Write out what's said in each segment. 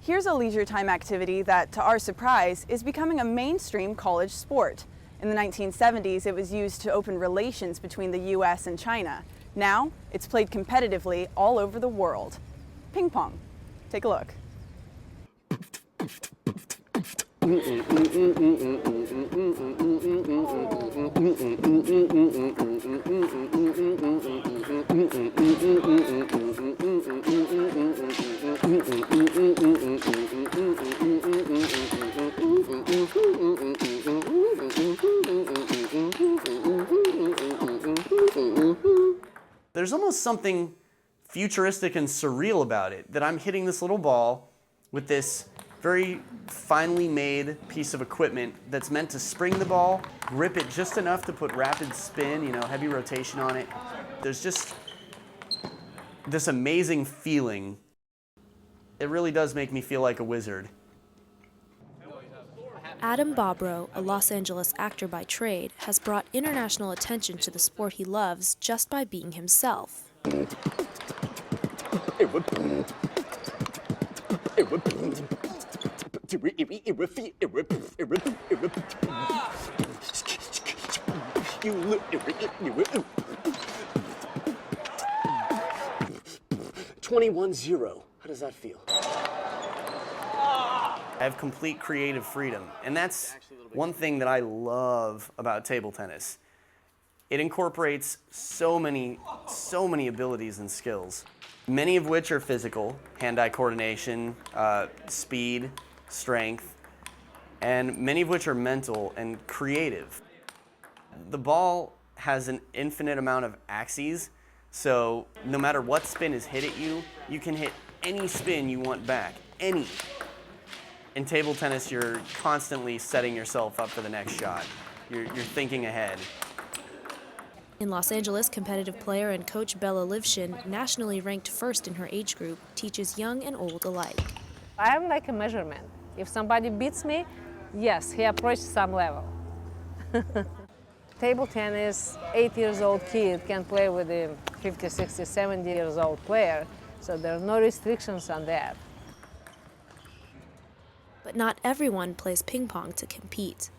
Here's a leisure time activity that, to our surprise, is becoming a mainstream college sport. In the 1970s, it was used to open relations between the US and China. Now, it's played competitively all over the world. Ping pong. Take a look. There's almost something futuristic and surreal about it, that I'm hitting this little ball with this very finely made piece of equipment that's meant to spring the ball, grip it just enough to put rapid spin, heavy rotation on it. There's just this amazing feeling. It really does make me feel like a wizard. Adam Bobrow, a Los Angeles actor by trade, has brought international attention to the sport he loves just by being himself. $21-0. How does that feel? I have complete creative freedom, and that's one thing that I love about table tennis. It incorporates so many abilities and skills, many of which are physical, hand-eye coordination, speed, strength, and many of which are mental and creative. The ball has an infinite amount of axes, so no matter what spin is hit at you, you can hit any spin you want back, any. In table tennis, you're constantly setting yourself up for the next shot. You're thinking ahead. In Los Angeles, competitive player and coach Bella Livshin, nationally ranked first in her age group, teaches young and old alike. I'm like a measurement. If somebody beats me, yes, he approached some level. Table tennis, 8-year-old kid can play with a 50, 60, 70-year-old player, so there are no restrictions on that. But not everyone plays ping pong to compete.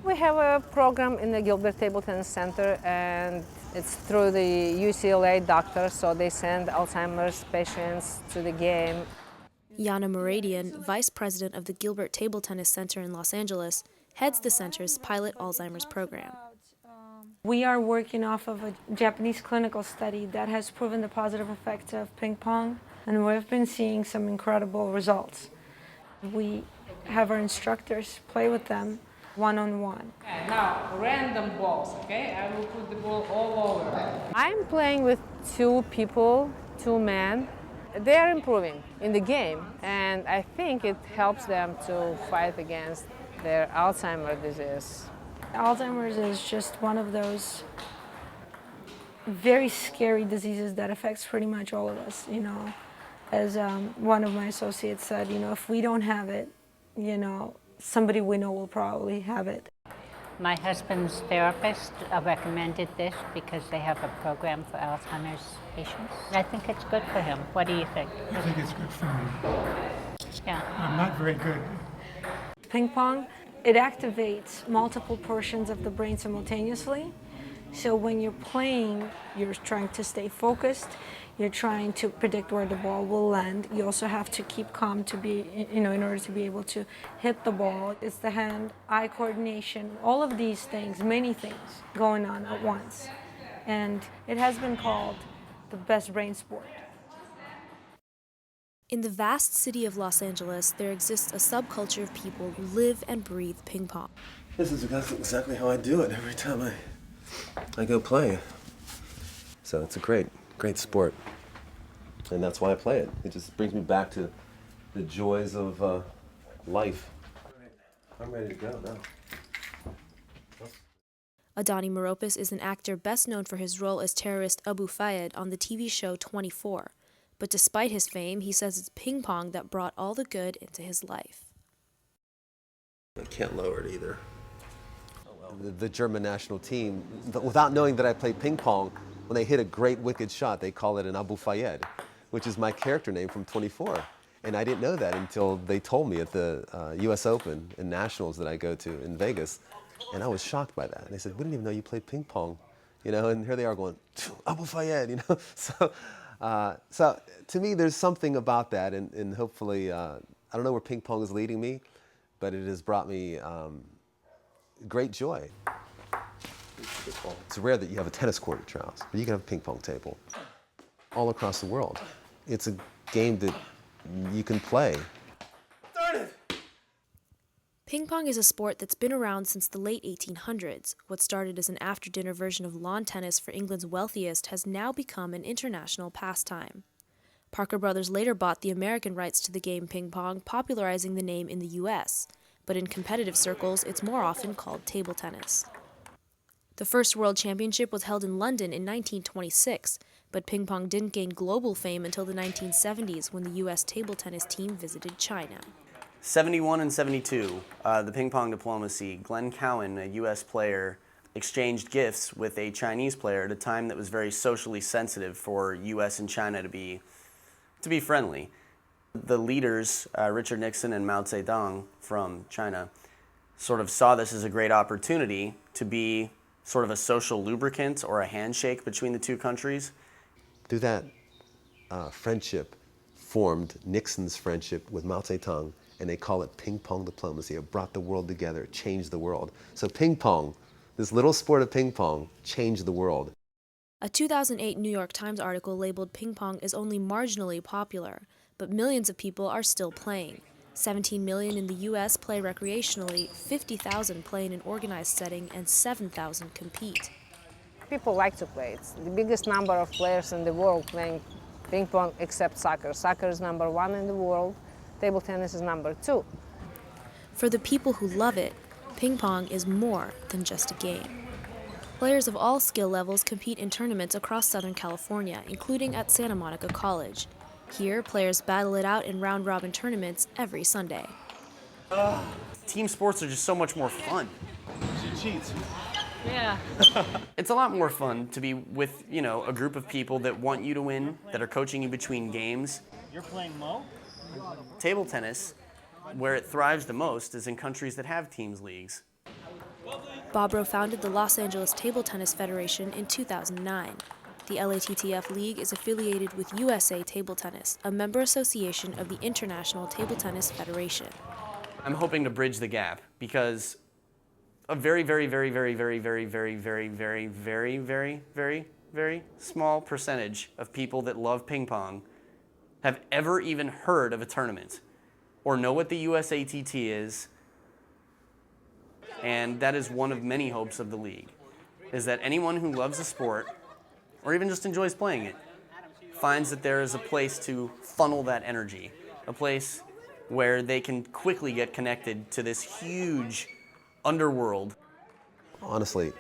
We have a program in the Gilbert Table Tennis Center, and it's through the UCLA doctors, so they send Alzheimer's patients to the game. Yana Moradian, vice president of the Gilbert Table Tennis Center in Los Angeles, heads the center's pilot Alzheimer's program. We are working off of a Japanese clinical study that has proven the positive effects of ping pong, and we've been seeing some incredible results. We have our instructors play with them one-on-one. Okay, now, random balls, okay? I will put the ball all over. I'm playing with 2 people, 2 men. They are improving in the game, and I think it helps them to fight against their Alzheimer's disease. Alzheimer's is just one of those very scary diseases that affects pretty much all of us, As one of my associates said, if we don't have it, somebody we know will probably have it. My husband's therapist recommended this because they have a program for Alzheimer's patients. I think it's good for him. What do you think? I think it's good for me. Yeah. I'm not very good. Ping pong, it activates multiple portions of the brain simultaneously. So when you're playing, you're trying to stay focused. You're trying to predict where the ball will land. You also have to keep calm to be, in order to be able to hit the ball. It's the hand-eye coordination, all of these things, many things going on at once. And it has been called the best brain sport. In the vast city of Los Angeles, there exists a subculture of people who live and breathe ping pong. This is exactly how I do it every time I go play. So it's a great sport. And that's why I play it. It just brings me back to the joys of life. I'm ready to go now. Adani Meropis is an actor best known for his role as terrorist Abu Fayed on the TV show 24. But despite his fame, he says it's ping pong that brought all the good into his life. I can't lower it either. The German national team, without knowing that I play ping pong, when they hit a great wicked shot, they call it an Abu Fayed, which is my character name from 24. And I didn't know that until they told me at the US Open and Nationals that I go to in Vegas. And I was shocked by that. And they said, we didn't even know you played ping pong. You know, and here they are going, Abu Fayed, you know. So to me, there's something about that. And hopefully, I don't know where ping pong is leading me, but it has brought me great joy. It's rare that you have a tennis court at your house, but you can have a ping pong table all across the world. It's a game that you can play. Ping pong is a sport that's been around since the late 1800s. What started as an after-dinner version of lawn tennis for England's wealthiest has now become an international pastime. Parker Brothers later bought the American rights to the game ping pong, popularizing the name in the U.S., but in competitive circles, it's more often called table tennis. The first World Championship was held in London in 1926, but ping pong didn't gain global fame until the 1970s when the U.S. table tennis team visited China. 71 and 72, the ping pong diplomacy, Glenn Cowan, a U.S. player, exchanged gifts with a Chinese player at a time that was very socially sensitive for U.S. and China to be friendly. The leaders, Richard Nixon and Mao Zedong from China, sort of saw this as a great opportunity to be sort of a social lubricant or a handshake between the two countries. Through that friendship formed Nixon's friendship with Mao Zedong, and they call it ping pong diplomacy. It brought the world together, it changed the world. So ping pong, this little sport of ping pong, changed the world. A 2008 New York Times article labeled ping pong as only marginally popular, but millions of people are still playing. 17 million in the U.S. play recreationally, 50,000 play in an organized setting, and 7,000 compete. People like to play. It's the biggest number of players in the world playing ping pong except soccer. Soccer is #1 in the world. Table tennis is #2. For the people who love it, ping pong is more than just a game. Players of all skill levels compete in tournaments across Southern California, including at Santa Monica College. Here, players battle it out in round-robin tournaments every Sunday. Team sports are just so much more fun. She cheats. Yeah. It's a lot more fun to be with, you know, a group of people that want you to win, that are coaching you between games. You're playing Mo? Table tennis, where it thrives the most, is in countries that have teams leagues. Bobrow founded the Los Angeles Table Tennis Federation in 2009. The LATTF League is affiliated with USA Table Tennis, a member association of the International Table Tennis Federation. I'm hoping to bridge the gap because a very, very, very, very, very, very, very, very, very, very, very, very, very small percentage of people that love ping pong have ever even heard of a tournament or know what the USATT is. And that is one of many hopes of the league, is that anyone who loves the sport or even just enjoys playing it finds that there is a place to funnel that energy, a place where they can quickly get connected to this huge underworld. Honestly,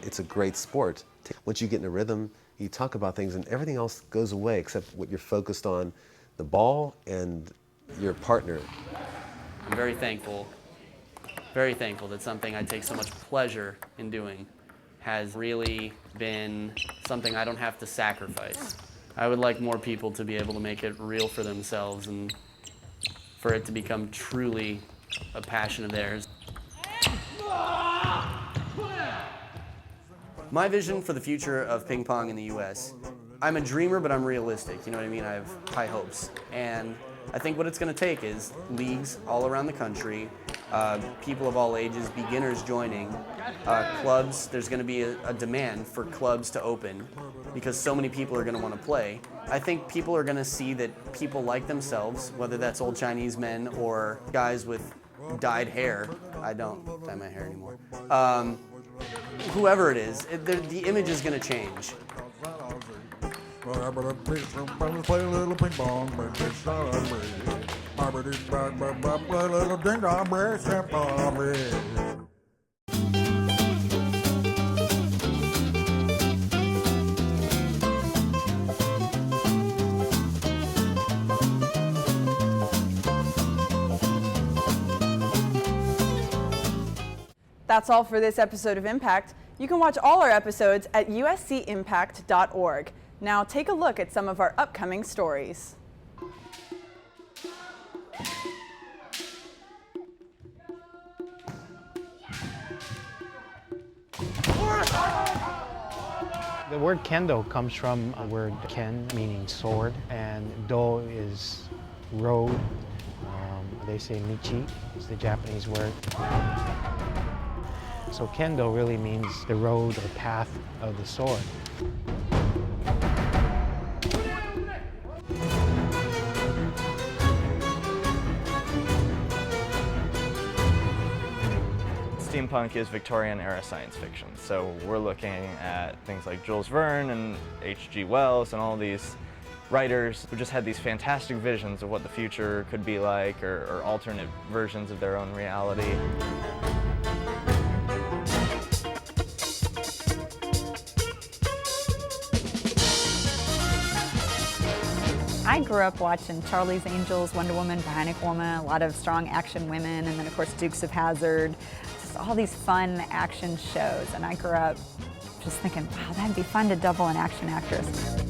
it's a great sport. Once you get in a rhythm, you talk about things and everything else goes away except what you're focused on, the ball and your partner. I'm very thankful that something I take so much pleasure in doing has really been something I don't have to sacrifice. I would like more people to be able to make it real for themselves and for it to become truly a passion of theirs. My vision for the future of ping pong in the US, I'm a dreamer, but I'm realistic, you know what I mean? I have high hopes. And I think what it's gonna take is leagues all around the country, people of all ages, beginners joining, clubs. There's gonna be a demand for clubs to open because so many people are gonna wanna play. I think people are gonna see that people like themselves, whether that's old Chinese men or guys with dyed hair. I don't dye my hair anymore. Whoever it is, the image is gonna change. Play a little ping pong, but it's not a breeze. Play a little ding dong, but it's not a breeze. That's all for this episode of Impact. You can watch all our episodes at uscimpact.org. Now take a look at some of our upcoming stories. The word kendo comes from the word ken, meaning sword, and do is road. They say michi is the Japanese word. So kendo really means the road or path of the sword. Steampunk is Victorian-era science fiction, so we're looking at things like Jules Verne and H.G. Wells and all these writers who just had these fantastic visions of what the future could be like, or alternate versions of their own reality. I grew up watching Charlie's Angels, Wonder Woman, Bionic Woman, a lot of strong action women, and then of course Dukes of Hazzard, just all these fun action shows. And I grew up just thinking, wow, that'd be fun to double an action actress.